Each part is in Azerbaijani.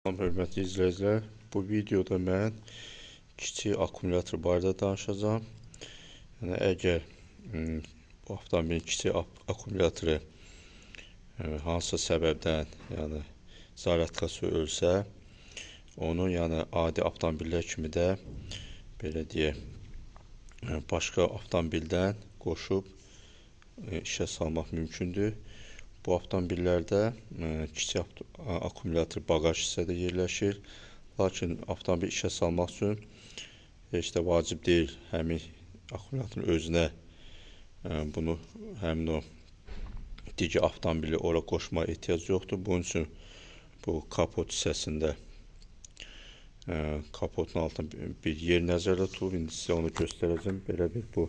Hörmətli izləyicilər, bu videoda mən kiçik akkumulyator barədə danışacağım. Yəni, əgər bu avtomobilin kiçik akkumulatoru hansısa səbəbdən, yəni zaryadkası ölsə, onu adi avtomobillər kimi də belə deyək, başqa avtomobildən qoşub işə salmaq mümkündür. Bu avtomobillərdə kiçik akkumulyator baqaj hissədə yerləşir. Lakin avtomobil işə salmaq üçün heç də vacib deyil həmin akkumulyatorun özünə bunu həmin o digər avtomobili ora qoşmağa ehtiyac yoxdur. Bunun üçün bu kapot hissəsində kapotun altında bir yer nəzərdə tutulub. İndi sizə onu göstərəcəm. Belə bir bu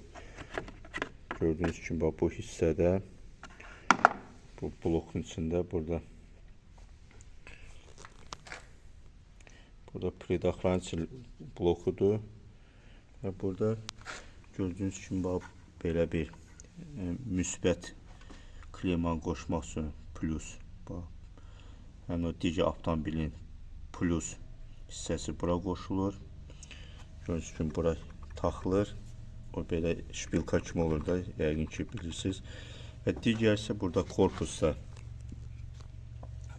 gördüyünüz kimi bu hissədə bu blokun içində burada предохранитель blokudur və burada gördüyünüz kimi belə bir müsbət kliman qoşmaq üçün plus, yəni o digər avtomobilin plus hissəsi bura qoşulur. Gördüyünüz kimi bura taxılır. O belə şpilka kimi olur da, yəqin ki bilirsiniz. Və digər isə burada korpusda.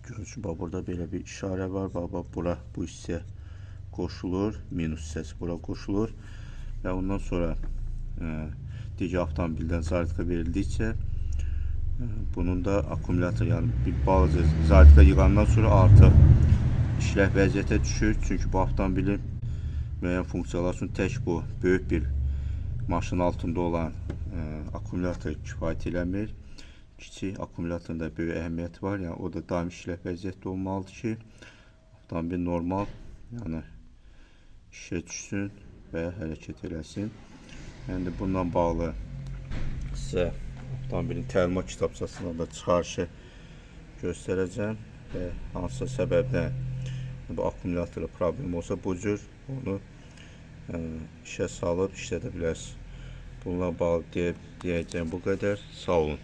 Görürsünüz, burada belə bir işarə var. Bura bu hissə qoşulur. Minus hissəsi bura qoşulur. Və ondan sonra digər avtomobildən zaryadka verildikcə bunun da akkumulyator, yəni bir balaca zaryadka yığandan sonra artıq işlək vəziyyətə düşür. Çünki bu avtomobilin müəyyən funksiyalar üçün tək bu böyük bir maşının altında olan akkumulyator kifayət eləmir. Kiçik akkumulyatorun da böyük əhəmiyyəti var. Yəni o da daimi işlək vəziyyətdə olmalıdır ki, avtomobil normal, yəni işə düşsün və hərəkət eləsin. Yəni bununla bağlı sizə avtomobilin təlimat kitabçasından da çıxarışı göstərəcəm və hansısa səbəbdən bu akkumulyatorda problem olsa bu cür onu işə salıb işlədə bilərsiniz. Bununla bağlı deyəcəyim bu qədər. Sağ olun.